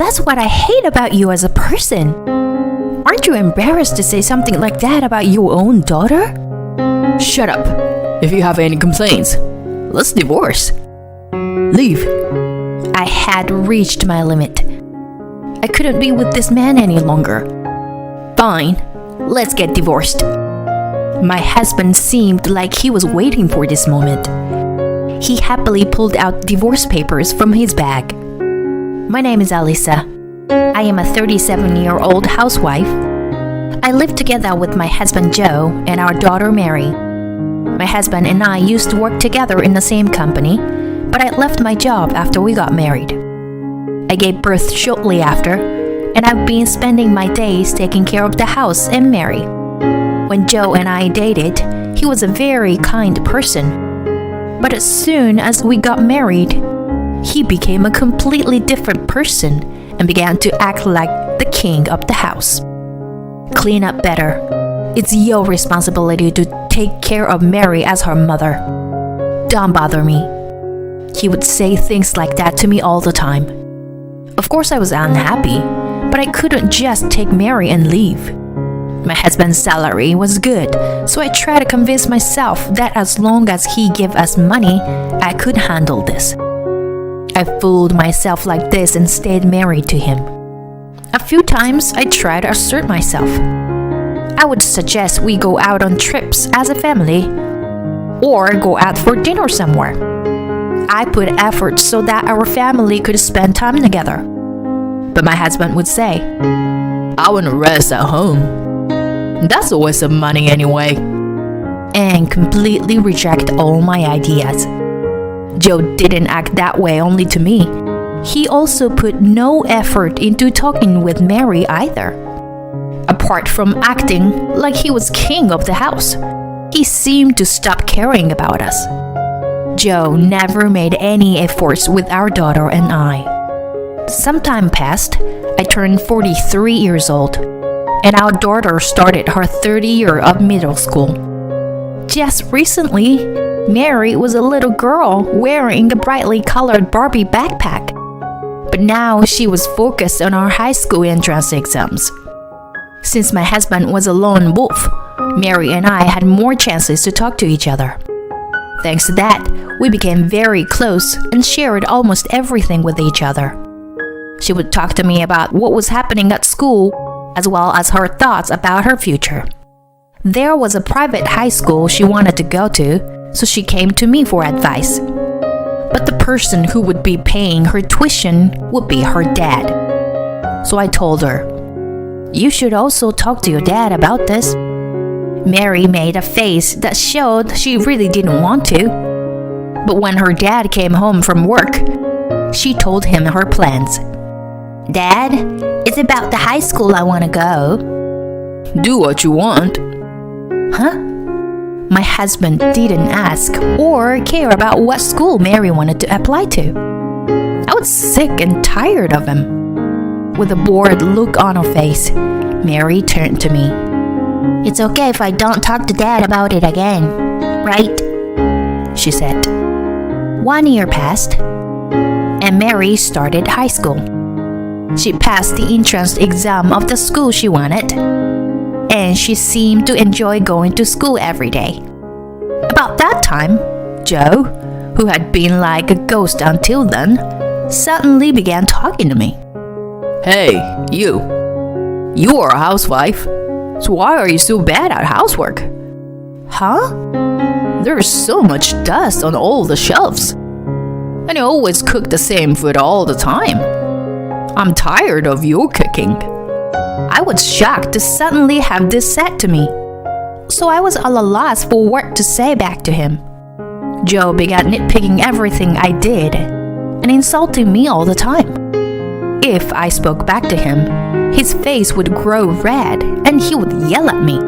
That's what I hate about you as a person. Aren't you embarrassed to say something like that about your own daughter? Shut up. If you have any complaints, let's divorce. Leave. I had reached my limit. I couldn't be with this man any longer. Fine, let's get divorced. My husband seemed like he was waiting for this moment. He happily pulled out divorce papers from his bag. My name is Alisa. I am a 37-year-old housewife. I live together with my husband Joe and our daughter Mary. My husband and I used to work together in the same company, but I left my job after we got married. I gave birth shortly after, and I've been spending my days taking care of the house and Mary. When Joe and I dated, he was a very kind person. But as soon as we got married, he became a completely different person and began to act like the king of the house. Clean up better. It's your responsibility to take care of Mary as her mother. Don't bother me. He would say things like that to me all the time. Of course I was unhappy, but I couldn't just take Mary and leave. My husband's salary was good, so I tried to convince myself that as long as he gave us money, I could handle this. I fooled myself like this and stayed married to him. A few times I tried to assert myself. I would suggest we go out on trips as a family, or go out for dinner somewhere. I put effort so that our family could spend time together. But my husband would say, I want to rest at home. That's a waste of money anyway. And completely reject all my ideas. Joe didn't act that way only to me. He also put no effort into talking with Mary either. Apart from acting like he was king of the house, he seemed to stop caring about us. Joe never made any efforts with our daughter and I. Some time passed. I turned 43 years old, and our daughter started her 3rd year of middle school. Just recently, Mary was a little girl wearing a brightly colored Barbie backpack. But now she was focused on our high school entrance exams. Since my husband was a lone wolf, Mary and I had more chances to talk to each other. Thanks to that, we became very close and shared almost everything with each other. She would talk to me about what was happening at school, as well as her thoughts about her future. There was a private high school she wanted to go to, so she came to me for advice. But the person who would be paying her tuition would be her dad. So I told her, "You should also talk to your dad about this." Mary made a face that showed she really didn't want to. But when her dad came home from work, she told him her plans. "Dad, it's about the high school I want to go." Do what you want. Huh? My husband didn't ask or care about what school Mary wanted to apply to. I was sick and tired of him. With a bored look on her face, Mary turned to me. "It's okay if I don't talk to Dad about it again, right?" she said. 1 year passed, and Mary started high school. She passed the entrance exam of the school she wanted, and she seemed to enjoy going to school every day. About that time, Joe, who had been like a ghost until then, suddenly began talking to me. Hey, you. You are a housewife, so why are you so bad at housework? Huh? There's so much dust on all the shelves, and you always cook the same food all the time. I'm tired of your cooking. I was shocked to suddenly have this said to me, so I was at a loss for what to say back to him. Joe began nitpicking everything I did and insulting me all the time. If I spoke back to him, his face would grow red and he would yell at me.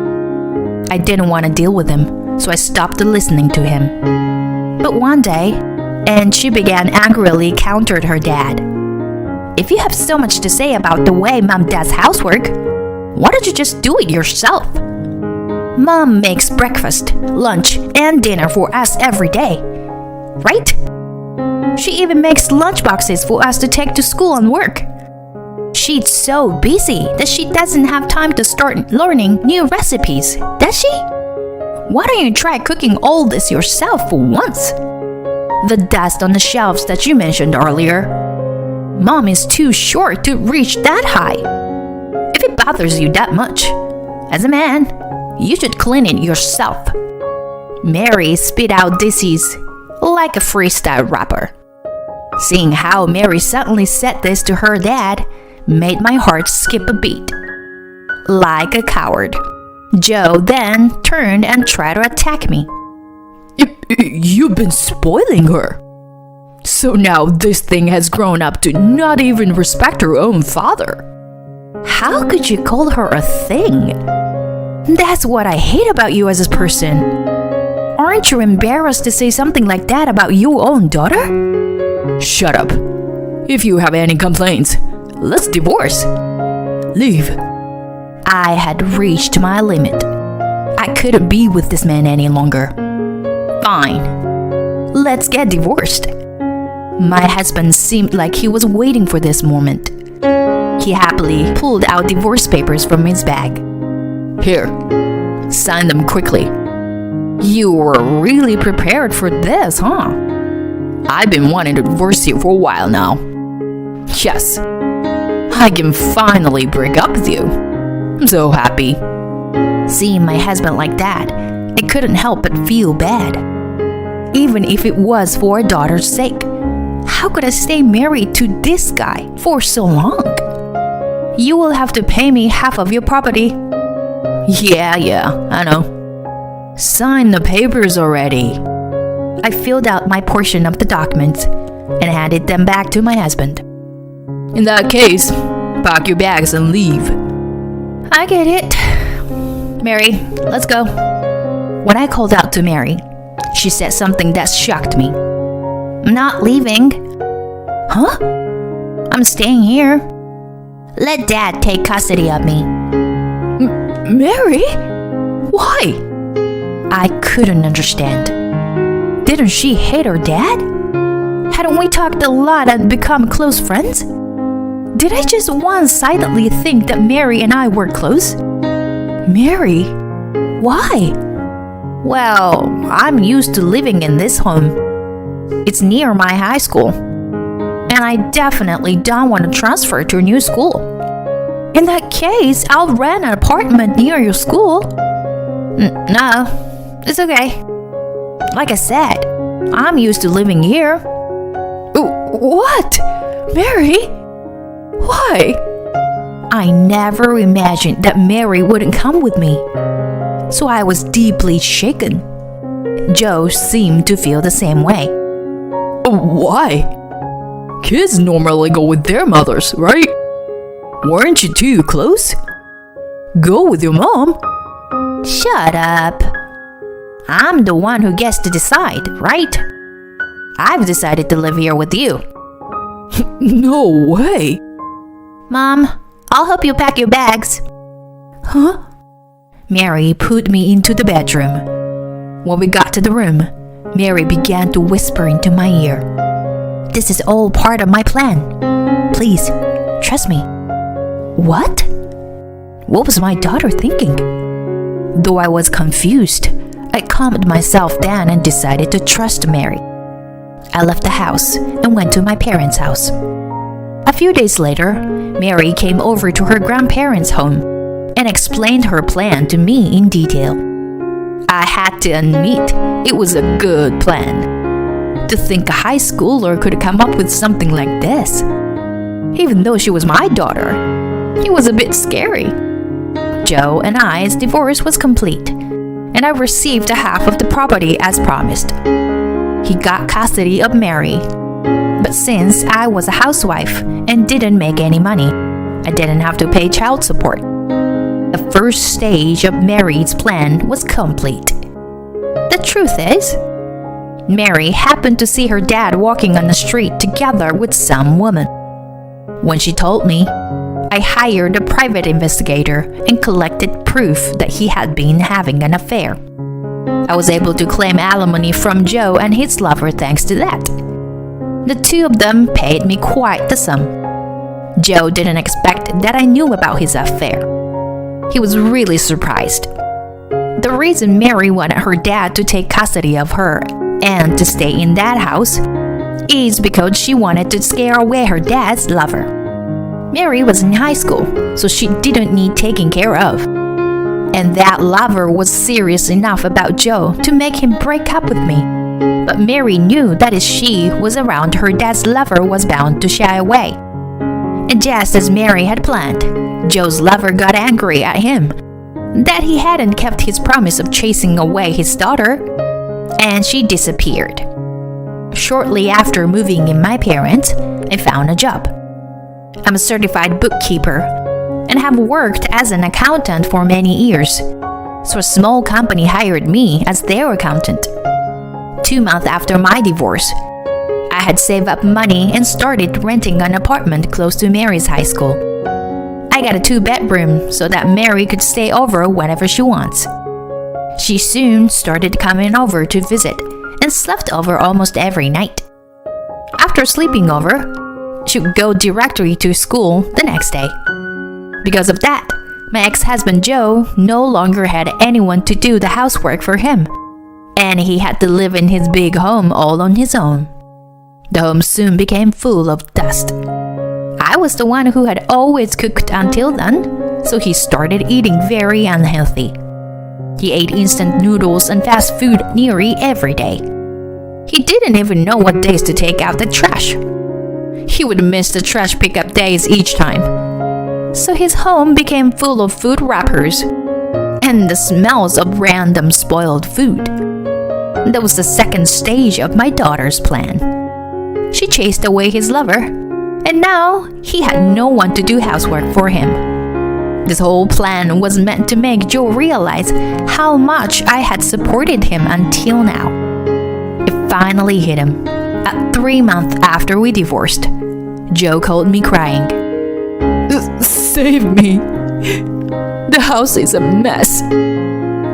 I didn't want to deal with him, so I stopped listening to him. But one day, and she began angrily countered her dad. "If you have so much to say about the way Mom does housework, why don't you just do it yourself? Mom makes breakfast, lunch, and dinner for us every day, right? She even makes lunch boxes for us to take to school and work. She's so busy that she doesn't have time to start learning new recipes, does she? Why don't you try cooking all this yourself for once? The dust on the shelves that you mentioned earlier. Mom is too short to reach that high. If it bothers you that much, as a man, you should clean it yourself. Mary spit out dishes like a freestyle rapper. Seeing how Mary suddenly said this to her dad made my heart skip a beat. Like a coward, Joe then turned and tried to attack me. You've been spoiling her. So now this thing has grown up to not even respect her own father. How could you call her a thing? That's what I hate about you as a person. Aren't you embarrassed to say something like that about your own daughter? Shut up. If you have any complaints, let's divorce. Leave. I had reached my limit. I couldn't be with this man any longer. Fine. Let's get divorced. My husband seemed like he was waiting for this moment. He happily pulled out divorce papers from his bag. Here, sign them quickly. You were really prepared for this, huh? I've been wanting to divorce you for a while now. Yes, I can finally break up with you. I'm so happy. Seeing my husband like that, I couldn't help but feel bad. Even if it was for a daughter's sake. How could I stay married to this guy for so long? You will have to pay me half of your property. Yeah, I know. Sign the papers already. I filled out my portion of the documents and handed them back to my husband. In that case, pack your bags and leave. I get it. Mary, let's go. When I called out to Mary, she said something that shocked me. I'm not leaving. Huh? I'm staying here. Let Dad take custody of me. Mary? Why? I couldn't understand. Didn't she hate her dad? Hadn't we talked a lot and become close friends? Did I just one-sidedly think that Mary and I were close? Mary? Why? Well, I'm used to living in this home. It's near my high school. And I definitely don't want to transfer to a new school. In that case, I'll rent an apartment near your school. No, it's okay. Like I said, I'm used to living here. What? Mary? Why? I never imagined that Mary wouldn't come with me. So I was deeply shaken. Joe seemed to feel the same way. Why? Kids normally go with their mothers, right? Weren't you too close? Go with your mom. Shut up. I'm the one who gets to decide, right? I've decided to live here with you. No way. Mom, I'll help you pack your bags. Huh? Mary put me into the bedroom. When we got to the room, Mary began to whisper into my ear. This is all part of my plan. Please, trust me. What? What was my daughter thinking? Though I was confused, I calmed myself down and decided to trust Mary. I left the house and went to my parents' house. A few days later, Mary came over to her grandparents' home and explained her plan to me in detail. I had to admit, it was a good plan. To think a high schooler could come up with something like this. Even though she was my daughter, it was a bit scary. Joe and I's divorce was complete, and I received a half of the property as promised. He got custody of Mary. But since I was a housewife and didn't make any money, I didn't have to pay child support. The first stage of Mary's plan was complete. The truth is, Mary happened to see her dad walking on the street together with some woman. When she told me, I hired a private investigator and collected proof that he had been having an affair. I was able to claim alimony from Joe and his lover thanks to that. The two of them paid me quite the sum. Joe didn't expect that I knew about his affair. He was really surprised. The reason Mary wanted her dad to take custody of her and to stay in that house is because she wanted to scare away her dad's lover. Mary was in high school, so she didn't need taking care of. And that lover was serious enough about Joe to make him break up with me. But Mary knew that if she was around, her dad's lover was bound to shy away. And just as Mary had planned, Joe's lover got angry at him that he hadn't kept his promise of chasing away his daughter, and she disappeared. Shortly after moving in my parents, I found a job. I'm a certified bookkeeper and have worked as an accountant for many years, so a small company hired me as their accountant. 2 months after my divorce, I had saved up money and started renting an apartment close to Mary's high school. I got a 2-bedroom so that Mary could stay over whenever she wants. She soon started coming over to visit and slept over almost every night. After sleeping over, she would go directly to school the next day. Because of that, my ex-husband Joe no longer had anyone to do the housework for him, and he had to live in his big home all on his own. The home soon became full of dust. I was the one who had always cooked until then, so he started eating very unhealthy. He ate instant noodles and fast food nearly every day. He didn't even know what days to take out the trash. He would miss the trash pickup days each time. So his home became full of food wrappers and the smells of random spoiled food. That was the second stage of my daughter's plan. She chased away his lover, and now he had no one to do housework for him. This whole plan was meant to make Joe realize how much I had supported him until now. It finally hit him. At 3 months after we divorced, Joe called me crying. Save me. The house is a mess.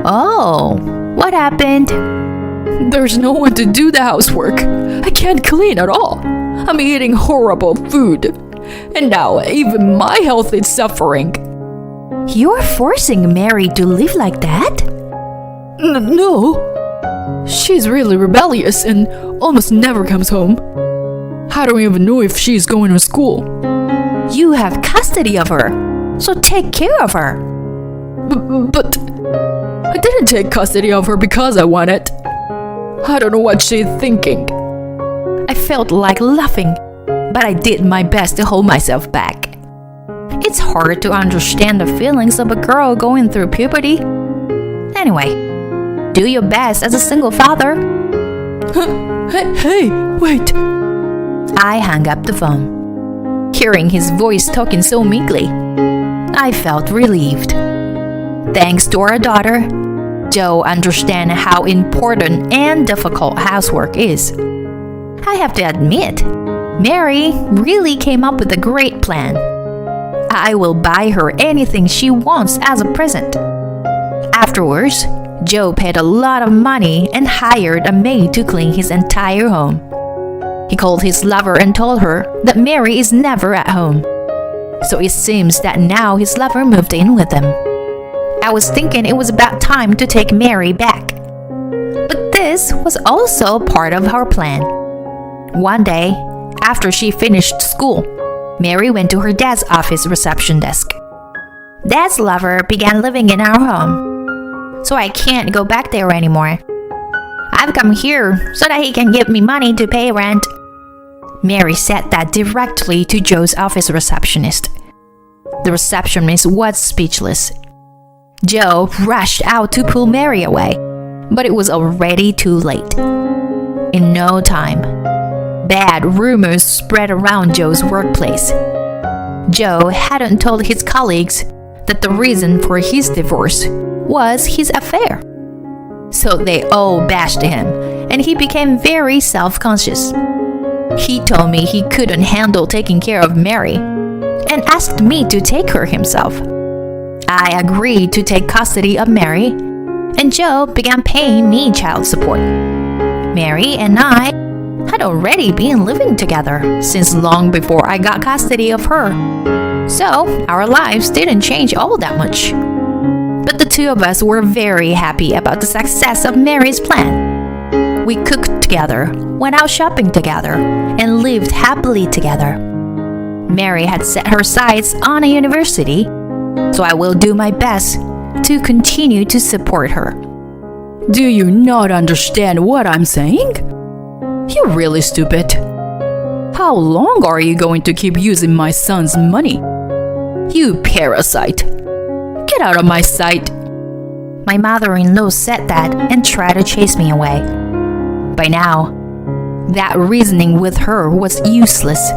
Oh, what happened? There's no one to do the housework. I can't clean at all. I'm eating horrible food. And now even my health is suffering. You're forcing Mary to live like that? No. She's really rebellious and almost never comes home. I don't even know if she's going to school. You have custody of her, so take care of her. But I didn't take custody of her because I want it. I don't know what she's thinking. I felt like laughing, but I did my best to hold myself back. It's hard to understand the feelings of a girl going through puberty. Anyway, do your best as a single father. Hey, wait. I hung up the phone. Hearing his voice talking so meekly, I felt relieved. Thanks to our daughter, Joe understands how important and difficult housework is. I have to admit, Mary really came up with a great plan. I will buy her anything she wants as a present. Afterwards, Joe paid a lot of money and hired a maid to clean his entire home. He called his lover and told her that Mary is never at home. So it seems that now his lover moved in with him. I was thinking it was about time to take Mary back. But this was also part of our plan. One day, after she finished school, Mary went to her dad's office reception desk. Dad's lover began living in our home, so I can't go back there anymore. I've come here so that he can give me money to pay rent. Mary said that directly to Joe's office receptionist. The receptionist was speechless. Joe rushed out to pull Mary away, but it was already too late. In no time, bad rumors spread around Joe's workplace. Joe hadn't told his colleagues that the reason for his divorce was his affair. So they all bashed him, and he became very self-conscious. He told me he couldn't handle taking care of Mary and asked me to take her himself. I agreed to take custody of Mary, and Joe began paying me child support. Mary and I had already been living together since long before I got custody of her. So, our lives didn't change all that much. But the two of us were very happy about the success of Mary's plan. We cooked together, went out shopping together, and lived happily together. Mary had set her sights on a university, so I will do my best to continue to support her. Do you not understand what I'm saying? You're really stupid. How long are you going to keep using my son's money? You parasite. Get out of my sight. My mother-in-law said that and tried to chase me away. By now, that reasoning with her was useless,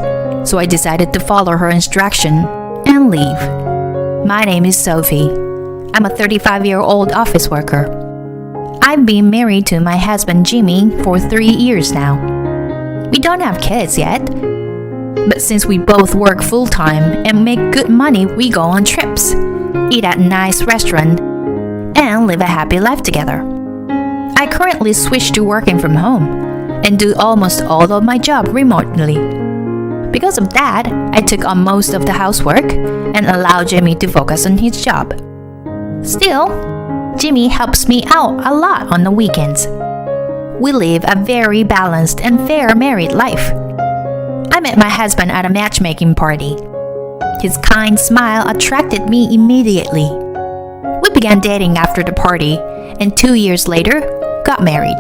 so I decided to follow her instruction and leave. My name is Sophie. I'm a 35-year-old office worker. I've been married to my husband Jimmy for 3 years now. We don't have kids yet, but since we both work full-time and make good money, we go on trips, eat at nice restaurants, and live a happy life together. I currently switched to working from home and do almost all of my job remotely. Because of that, I took on most of the housework and allowed Jimmy to focus on his job. Still, Jimmy helps me out a lot on the weekends. We live a very balanced and fair married life. I met my husband at a matchmaking party. His kind smile attracted me immediately. We began dating after the party and 2 years later, got married.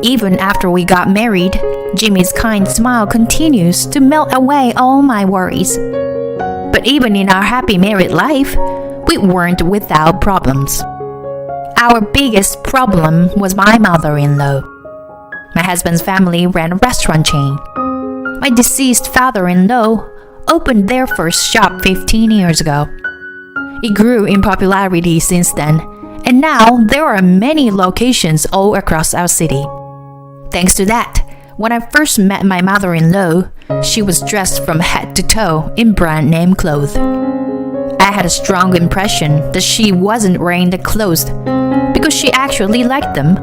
Even after we got married, Jimmy's kind smile continues to melt away all my worries. But even in our happy married life, we weren't without problems. Our biggest problem was my mother-in-law. My husband's family ran a restaurant chain. My deceased father-in-law opened their first shop 15 years ago. It grew in popularity since then, and now there are many locations all across our city. Thanks to that, when I first met my mother-in-law, she was dressed from head to toe in brand name clothes. I had a strong impression that she wasn't wearing the clothes because she actually liked them,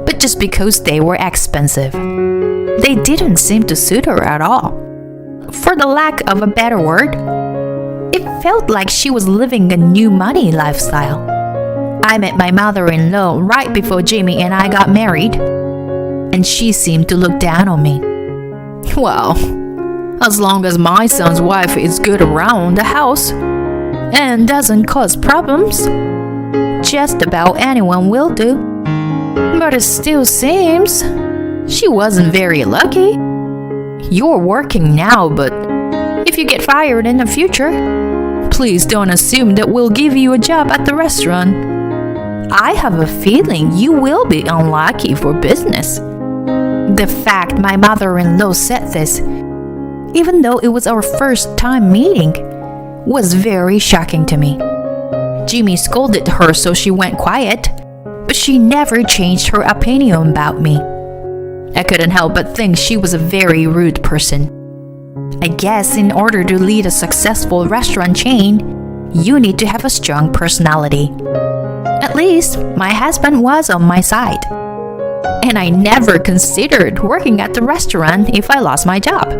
but just because they were expensive. They didn't seem to suit her at all. For the lack of a better word, it felt like she was living a new money lifestyle. I met my mother-in-law right before Jimmy and I got married, and she seemed to look down on me. Well, as long as my son's wife is good around the house and doesn't cause problems, just about anyone will do. But it still seems she wasn't very lucky. You're working now, but if you get fired in the future, please don't assume that we'll give you a job at the restaurant. I have a feeling you will be unlucky for business. The fact my mother-in-law said this, even though it was our first time meeting, was very shocking to me. Jimmy scolded her so she went quiet, but she never changed her opinion about me. I couldn't help but think she was a very rude person. I guess in order to lead a successful restaurant chain, you need to have a strong personality. At least, my husband was on my side. And I never considered working at the restaurant if I lost my job.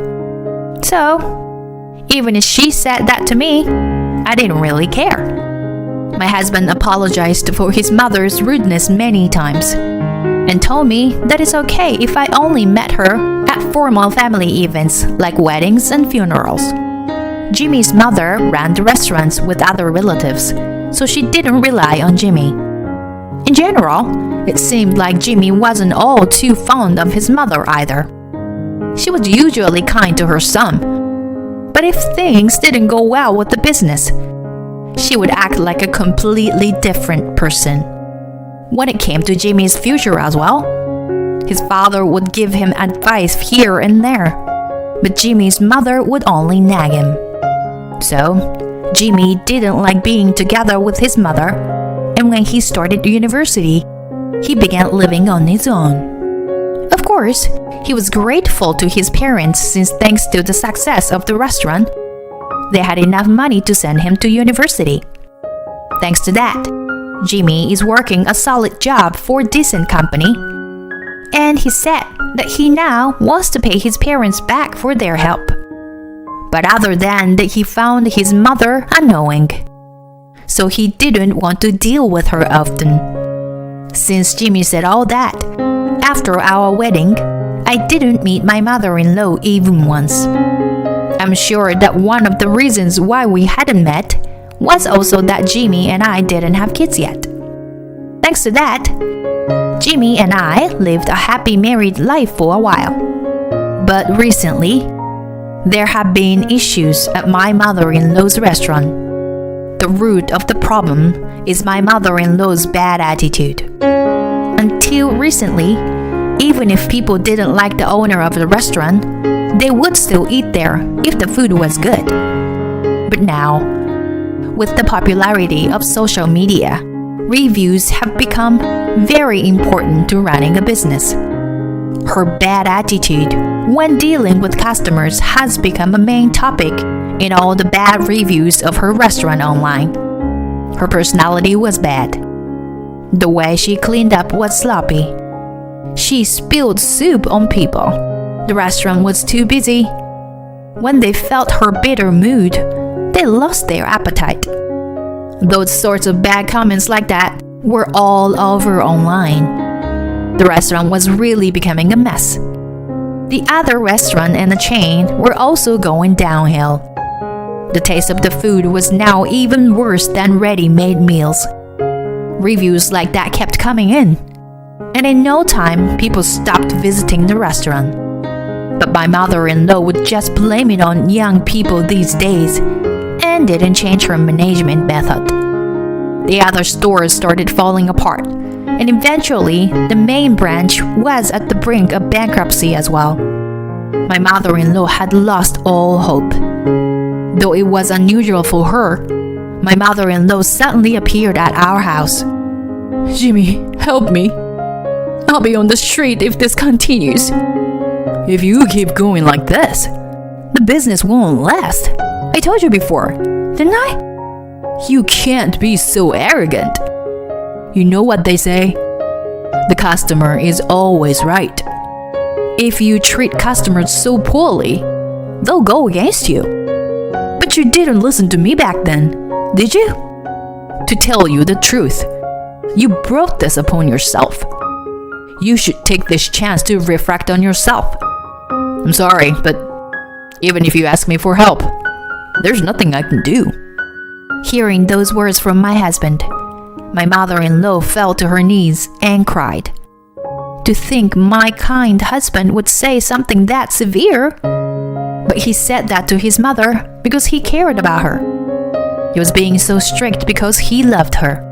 So, even if she said that to me, I didn't really care. My husband apologized for his mother's rudeness many times and told me that it's okay if I only met her at formal family events like weddings and funerals. Jimmy's mother ran the restaurants with other relatives, so she didn't rely on Jimmy. In general, it seemed like Jimmy wasn't all too fond of his mother either. She was usually kind to her son, but if things didn't go well with the business, she would act like a completely different person. When it came to Jimmy's future as well, his father would give him advice here and there, but Jimmy's mother would only nag him. So, Jimmy didn't like being together with his mother, and when he started university, he began living on his own. Of course, he was grateful to his parents since thanks to the success of the restaurant, they had enough money to send him to university. Thanks to that, Jimmy is working a solid job for a decent company. and he said that he now wants to pay his parents back for their help. But other than that, he found his mother annoying, so he didn't want to deal with her often. Since Jimmy said all that, after our wedding, I didn't meet my mother-in-law even once. I'm sure that one of the reasons why we hadn't met was also that Jimmy and I didn't have kids yet. Thanks to that, Jimmy and I lived a happy married life for a while. But recently, there have been issues at my mother-in-law's restaurant. The root of the problem is my mother-in-law's bad attitude. Until recently, even if people didn't like the owner of the restaurant, they would still eat there if the food was good. But now, with the popularity of social media, reviews have become very important to running a business. Her bad attitude when dealing with customers has become a main topic in all the bad reviews of her restaurant online. Her personality was bad. The way she cleaned up was sloppy. She spilled soup on people. The restaurant was too busy. When they felt her bitter mood, they lost their appetite. Those sorts of bad comments like that were all over online. The restaurant was really becoming a mess. The other restaurant and the chain were also going downhill. The taste of the food was now even worse than ready-made meals. Reviews like that kept coming in, and in no time, people stopped visiting the restaurant. But my mother-in-law would just blame it on young people these days and didn't change her management method. The other stores started falling apart, and eventually, the main branch was at the brink of bankruptcy as well. My mother-in-law had lost all hope. Though it was unusual for her, my mother-in-law suddenly appeared at our house. Jimmy, help me. I'll be on the street if this continues. If you keep going like this, the business won't last. I told you before, didn't I? You can't be so arrogant. You know what they say? The customer is always right. If you treat customers so poorly, they'll go against you. But you didn't listen to me back then, did you? To tell you the truth, you brought this upon yourself. You should take this chance to reflect on yourself. I'm sorry, but even if you ask me for help, there's nothing I can do. Hearing those words from my husband, my mother-in-law fell to her knees and cried. To think my kind husband would say something that severe. But he said that to his mother because he cared about her. He was being so strict because he loved her.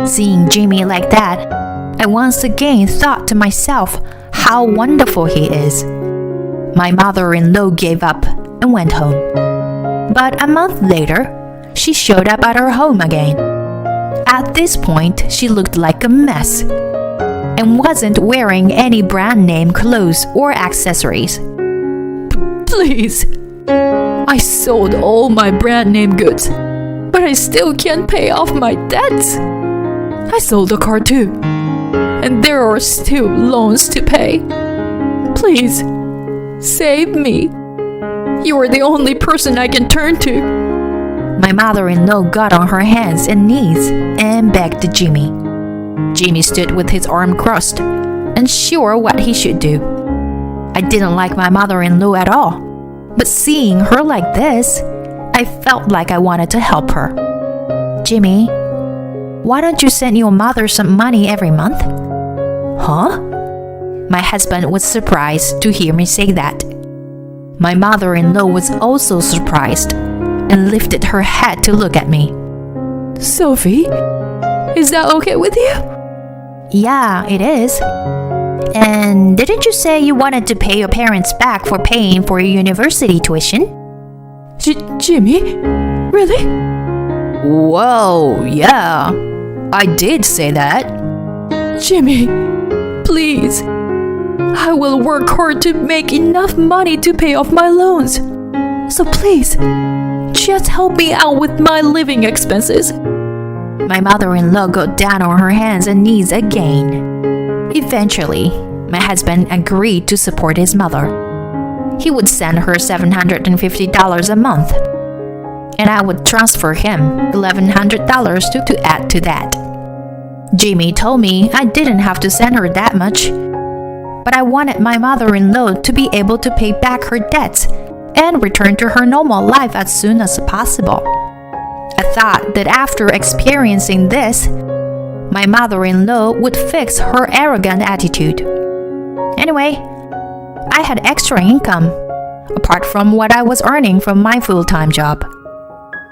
Seeing Jimmy like that, I once again thought to myself how wonderful he is. My mother-in-law gave up and went home. But a month later, she showed up at her home again. At this point, she looked like a mess and wasn't wearing any brand name clothes or accessories. Please, I sold all my brand name goods, but I still can't pay off my debts. I sold a car too, and there are still loans to pay. Please, save me. You are the only person I can turn to. My mother-in-law got on her hands and knees and begged Jimmy. Jimmy stood with his arm crossed, unsure what he should do. I didn't like my mother-in-law at all, but seeing her like this, I felt like I wanted to help her. Jimmy, why don't you send your mother some money every month? Huh? My husband was surprised to hear me say that. My mother-in-law was also surprised and lifted her head to look at me. Sophie, is that okay with you? Yeah, it is. And didn't you say you wanted to pay your parents back for paying for your university tuition? Jimmy? Really? Whoa, yeah. I did say that. Jimmy, please. I will work hard to make enough money to pay off my loans. So please, just help me out with my living expenses. My mother-in-law got down on her hands and knees again. Eventually, my husband agreed to support his mother. He would send her $750 a month, and I would transfer him $1,100 to add to that. Jimmy told me I didn't have to send her that much, but I wanted my mother-in-law to be able to pay back her debts and return to her normal life as soon as possible. I thought that after experiencing this, my mother-in-law would fix her arrogant attitude. Anyway, I had extra income, apart from what I was earning from my full-time job.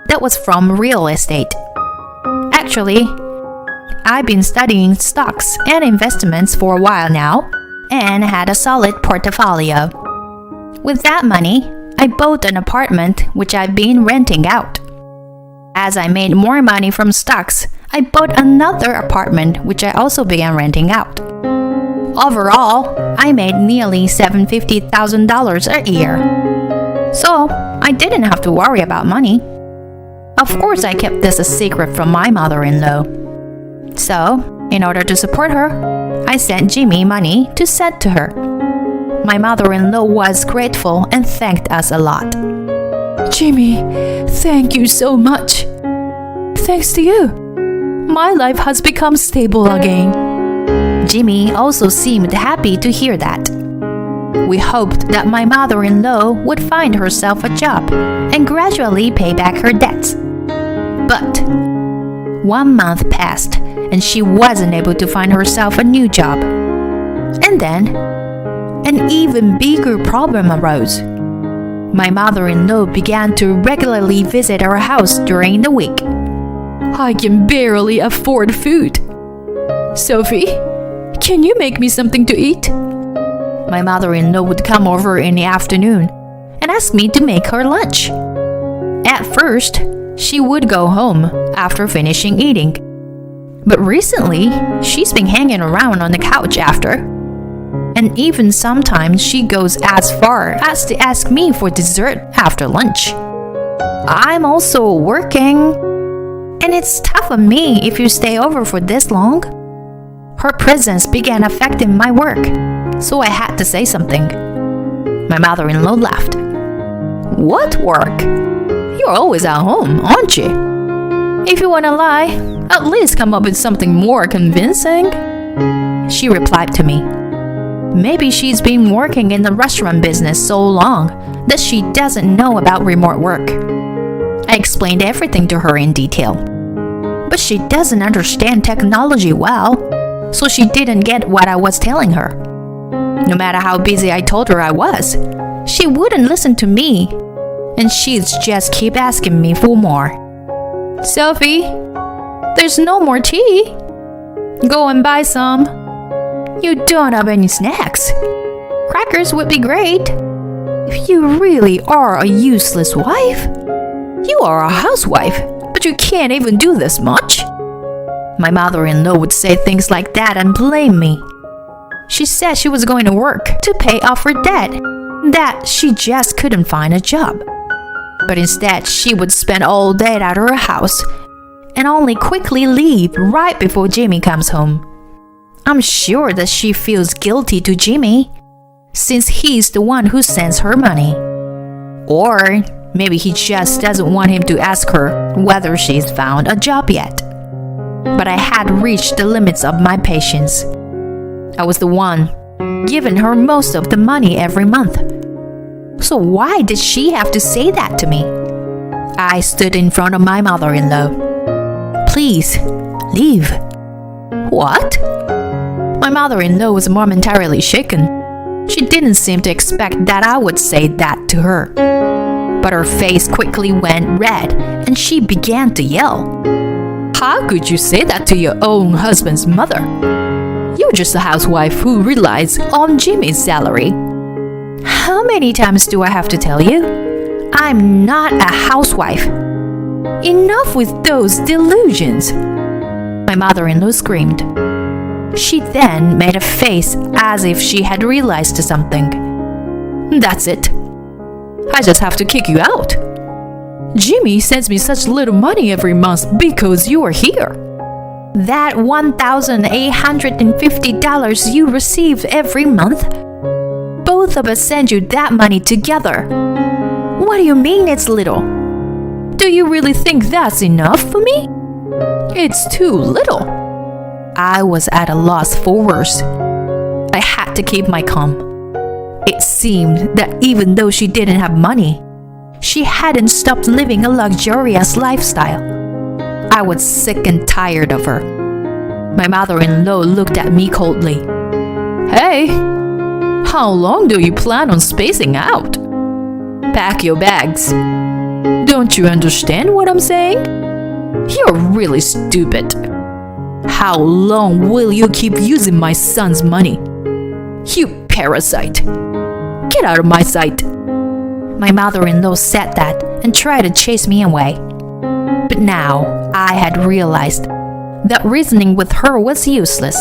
That was from real estate. Actually, I've been studying stocks and investments for a while now and had a solid portfolio. With that money, I bought an apartment which I've been renting out. As I made more money from stocks, I bought another apartment which I also began renting out. Overall, I made nearly $750,000 a year. So, I didn't have to worry about money. Of course, I kept this a secret from my mother-in-law. So, in order to support her, I sent Jimmy money to send to her. My mother-in-law was grateful and thanked us a lot. Jimmy, thank you so much. Thanks to you, my life has become stable again. Jimmy also seemed happy to hear that. We hoped that my mother-in-law would find herself a job and gradually pay back her debts. But 1 month passed and she wasn't able to find herself a new job. And then, an even bigger problem arose. My mother-in-law began to regularly visit our house during the week. I can barely afford food. Sophie, can you make me something to eat? My mother-in-law would come over in the afternoon and ask me to make her lunch. At first, she would go home after finishing eating. But recently, she's been hanging around on the couch after. And even sometimes she goes as far as to ask me for dessert after lunch. I'm also working, and it's tough on me if you stay over for this long. Her presence began affecting my work, so I had to say something. My mother-in-law laughed. What work? You're always at home, aren't you? If you want to lie, at least come up with something more convincing. She replied to me. Maybe she's been working in the restaurant business so long that she doesn't know about remote work. I explained everything to her in detail. But she doesn't understand technology well, so she didn't get what I was telling her. No matter how busy I told her I was, she wouldn't listen to me, and she'd just keep asking me for more. Sophie, there's no more tea. Go and buy some. You don't have any snacks. Crackers would be great. If you really are a useless wife, you are a housewife, but you can't even do this much. My mother-in-law would say things like that and blame me. She said she was going to work to pay off her debt, that she just couldn't find a job. But instead, she would spend all day at her house and only quickly leave right before Jimmy comes home. I'm sure that she feels guilty to Jimmy, since he's the one who sends her money. Or maybe he just doesn't want him to ask her whether she's found a job yet. But I had reached the limits of my patience. I was the one giving her most of the money every month. So why did she have to say that to me? I stood in front of my mother-in-law. Please, leave. What? My mother-in-law was momentarily shaken. She didn't seem to expect that I would say that to her. But her face quickly went red and she began to yell. How could you say that to your own husband's mother? You're just a housewife who relies on Jimmy's salary. How many times do I have to tell you? I'm not a housewife. Enough with those delusions. My mother-in-law screamed. She then made a face as if she had realized something. That's it. I just have to kick you out. Jimmy sends me such little money every month because you are here. That $1,850 you receive every month? Both of us send you that money together. What do you mean it's little? Do you really think that's enough for me? It's too little. I was at a loss for words. I had to keep my calm. It seemed that even though she didn't have money, she hadn't stopped living a luxurious lifestyle. I was sick and tired of her. My mother-in-law looked at me coldly. Hey, how long do you plan on spacing out? Pack your bags. Don't you understand what I'm saying? You're really stupid. How long will you keep using my son's money? You parasite. Get out of my sight. My mother-in-law said that and tried to chase me away. But now I had realized that reasoning with her was useless,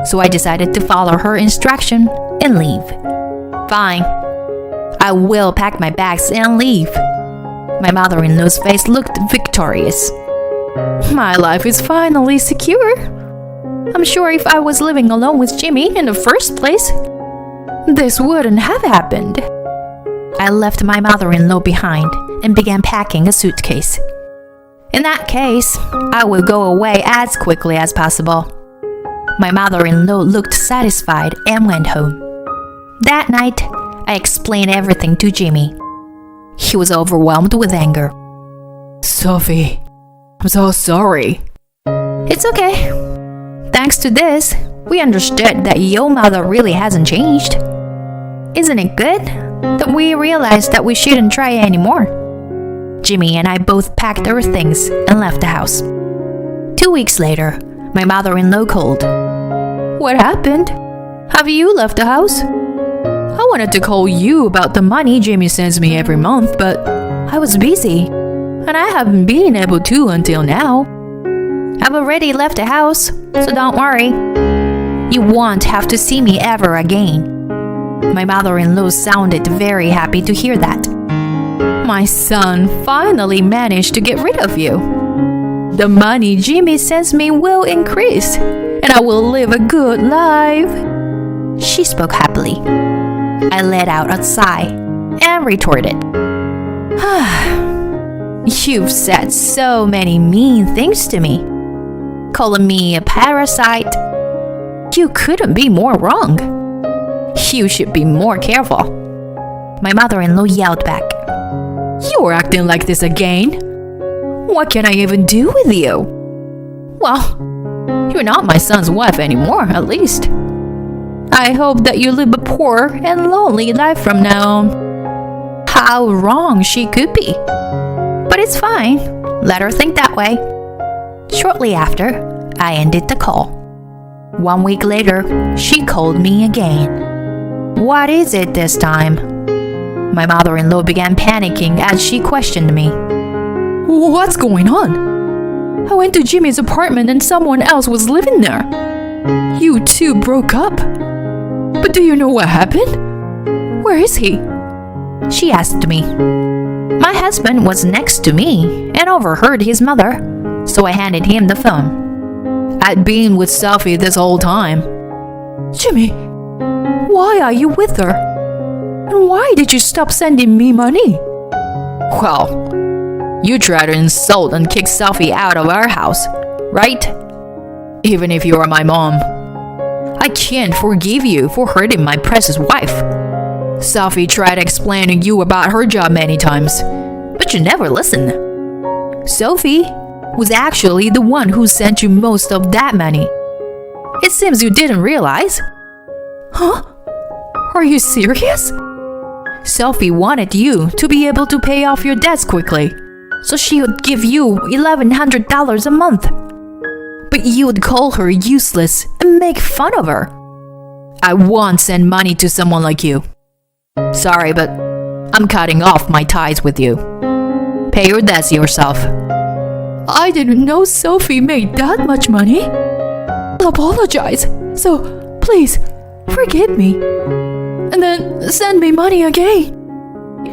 so I decided to follow her instruction and leave. Fine. I will pack my bags and leave. My mother-in-law's face looked victorious. My life is finally secure. I'm sure if I was living alone with Jimmy in the first place, this wouldn't have happened. I left my mother-in-law behind and began packing a suitcase. In that case, I will go away as quickly as possible. My mother-in-law looked satisfied and went home. That night, I explained everything to Jimmy. He was overwhelmed with anger. Sophie, I'm so sorry. It's okay. Thanks to this, we understood that your mother really hasn't changed. Isn't it good that we realized that we shouldn't try anymore? Jimmy and I both packed our things and left the house. 2 weeks later, my mother-in-law called. What happened? Have you left the house? I wanted to call you about the money Jimmy sends me every month, but I was busy, and I haven't been able to until now. I've already left the house, so don't worry. You won't have to see me ever again. My mother-in-law sounded very happy to hear that. My son finally managed to get rid of you. The money Jimmy sends me will increase, and I will live a good life. She spoke happily. I let out a sigh and retorted. You've said so many mean things to me. Calling me a parasite. You couldn't be more wrong. You should be more careful. My mother-in-law yelled back. You're acting like this again. What can I even do with you? Well, you're not my son's wife anymore, at least. I hope that you live a poor and lonely life from now on. How wrong she could be. But it's fine. Let her think that way. Shortly after, I ended the call. 1 week later, she called me again. What is it this time? My mother-in-law began panicking as she questioned me. What's going on? I went to Jimmy's apartment and someone else was living there. You two broke up. But do you know what happened? Where is he? She asked me. My husband was next to me and overheard his mother, so I handed him the phone. I'd been with Sophie this whole time. Jimmy, why are you with her? And why did you stop sending me money? Well, you tried to insult and kick Sophie out of our house, right? Even if you are my mom. I can't forgive you for hurting my precious wife. Sophie tried explaining you about her job many times, but you never listened. Sophie was actually the one who sent you most of that money. It seems you didn't realize. Huh? Are you serious? Sophie wanted you to be able to pay off your debts quickly, so she would give you $1,100 a month. But you would call her useless and make fun of her. I won't send money to someone like you. Sorry, but I'm cutting off my ties with you. Pay your debts yourself. I didn't know Sophie made that much money. I'll apologize. So, please, forgive me. And then send me money again.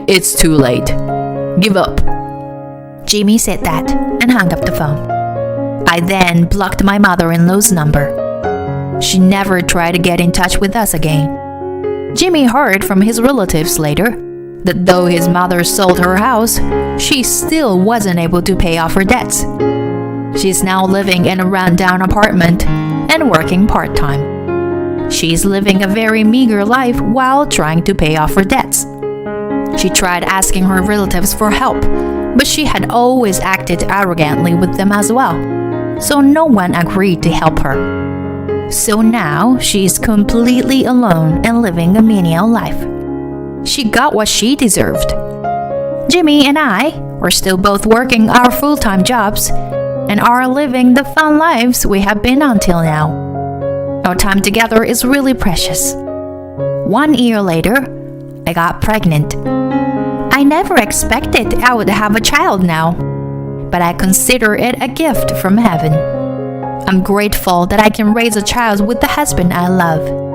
It's too late. Give up. Jimmy said that and hung up the phone. I then blocked my mother-in-law's number. She never tried to get in touch with us again. Jimmy heard from his relatives later that though his mother sold her house, she still wasn't able to pay off her debts. She's now living in a rundown apartment and working part-time. She's living a very meager life while trying to pay off her debts. She tried asking her relatives for help, but she had always acted arrogantly with them as well, so no one agreed to help her. So now she is completely alone and living a menial life. She got what she deserved. Jimmy and I are still both working our full-time jobs and are living the fun lives we have been until now. Our time together is really precious. 1 year later, I got pregnant. I never expected I would have a child now, but I consider it a gift from heaven. I'm grateful that I can raise a child with the husband I love.